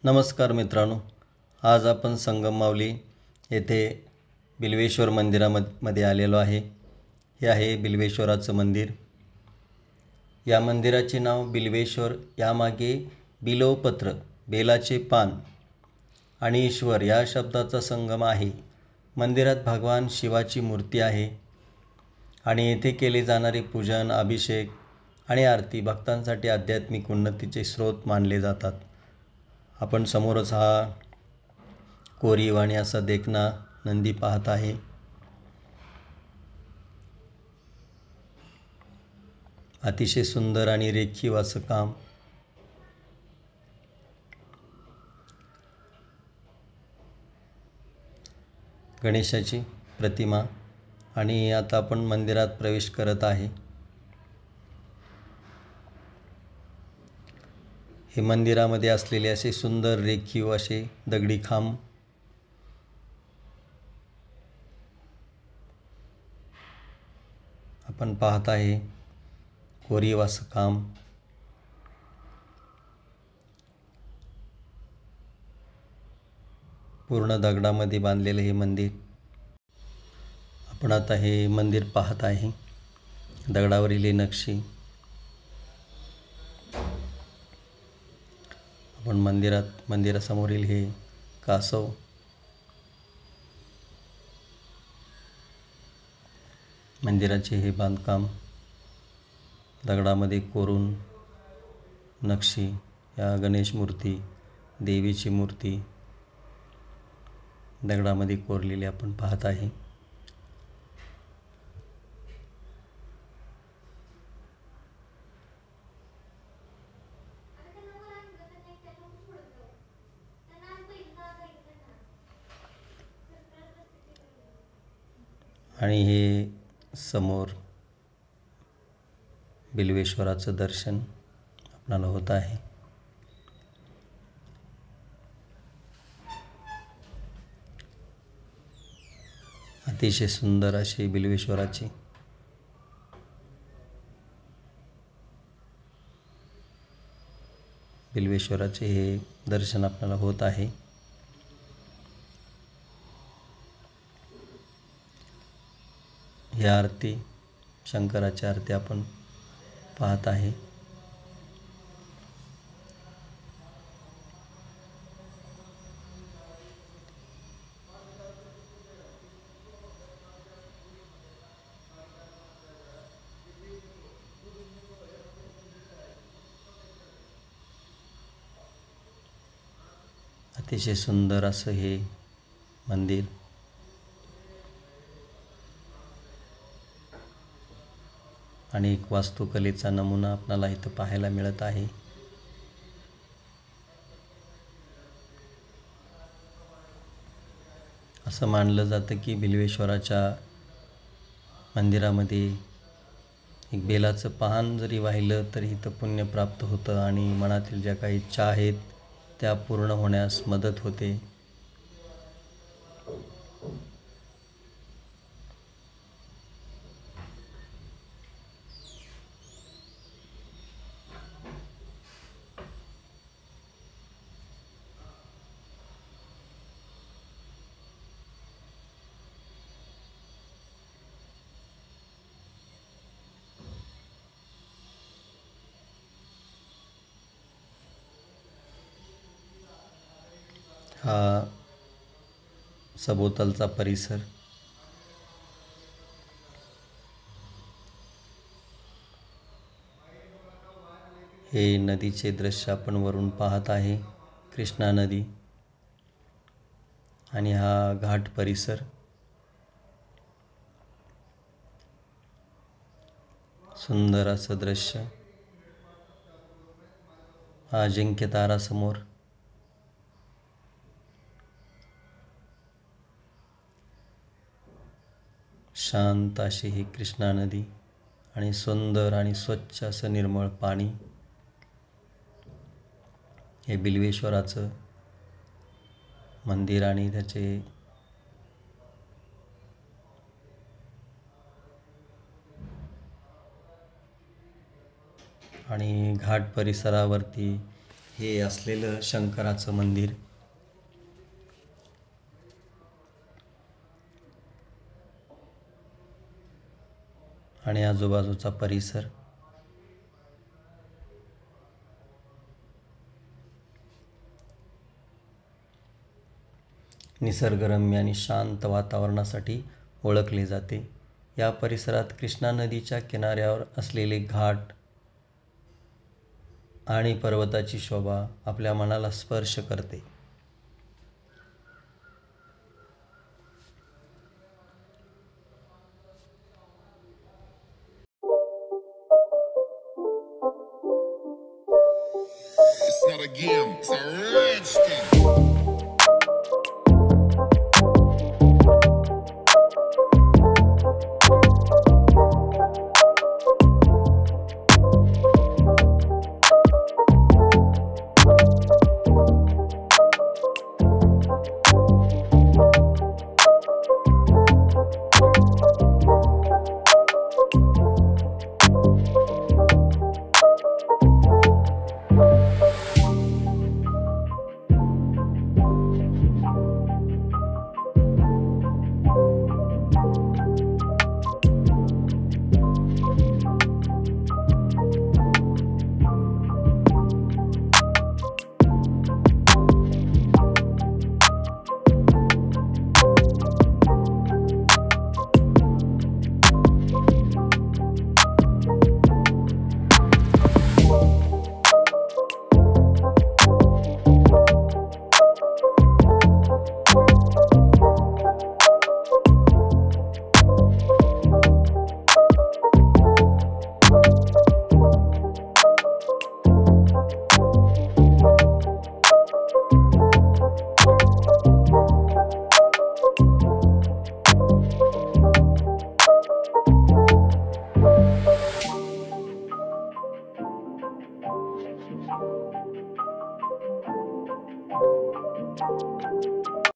नमस्कार मित्रांनो, आज आपण संगम माऊली येथे बिल्वेश्वर मंदिरामध्ये आलेलो आहे. हे आहे बिल्वेश्वराचं मंदिर. या मंदिराचे नाव बिल्वेश्वर, यामागे बिल्वपत्र, बेलाचे पान आणि ईश्वर या शब्दाचा संगम आहे. मंदिरात भगवान शिवाची मूर्ती आहे आणि येथे केले जाणारे पूजन, अभिषेक आणि आरती भक्तांसाठी आध्यात्मिक उन्नतीचे स्रोत मानले जातात. आपण समोरच हा कोरीव आणि असा देखणा नंदी पाहत आहे. अतिशय सुंदर आणि रेखीव असं काम. गणेशाची प्रतिमा आणि आता आपण मंदिरात प्रवेश करत आहे. हे मंदिरामध्ये असलेले असे सुंदर रेखीव असे दगडी खांब. आपण पाहत आहे कोरीव असं काम. पूर्ण दगडामध्ये बांधलेलं हे मंदिर. आपण आता हे मंदिर पाहत आहे. दगडावरील ही नक्षी. आपण मंदिरासमोरील हे कासव. मंदिराचे हे बांधकाम दगडामध्ये कोरून नक्षी, या गणेश मूर्ती, देवीची मूर्ती दगडामध्ये कोरलेली आपण पाहत आहे. आणि हे समोर बिल्वेश्वराचं दर्शन आपल्याला होत आहे. अतिशय सुंदर अशी बिल्वेश्वराची हे दर्शन आपल्याला होत आहे. ही आरती, शंकराची आरती आपण पाहत आहे. अतिशय सुंदर असं हे मंदिर. आणि एक वास्तुकलेचा नमुना आपल्याला इथं पाहायला मिळत आहे. असं मानलं जातं की बिल्वेश्वराच्या मंदिरामध्ये एक बेलाचं पान जरी वाहिलं तरी इथं पुण्य प्राप्त होतं आणि मनातील ज्या काही इच्छा आहेत त्या पूर्ण होण्यास मदत होते. हा सभोवतालचा परिसर. हे नदीचे दृश्य आपण वरून पाहत आहे, कृष्णा नदी. आणि हा घाट परिसर. सुंदर असं दृश्य. हा अजिंक्य तारा समोर. शांत अशी ही कृष्णा नदी आणि सुंदर आणि स्वच्छ असं निर्मळ पाणी. हे बिल्वेश्वराचं मंदिर आणि त्याचे आणि घाट परिसरावरती हे असलेलं शंकराचं मंदिर. आणि आजूबाजूचा परिसर. निसर्गरम्य आणि शांत वातावरणासाठी ओळखले जाते. या परिसरात कृष्णा नदीच्या किनाऱ्यावर असलेले घाट आणि पर्वताची शोभा आपल्या मनाला स्पर्श करते. It's not a game, it's a rich thing.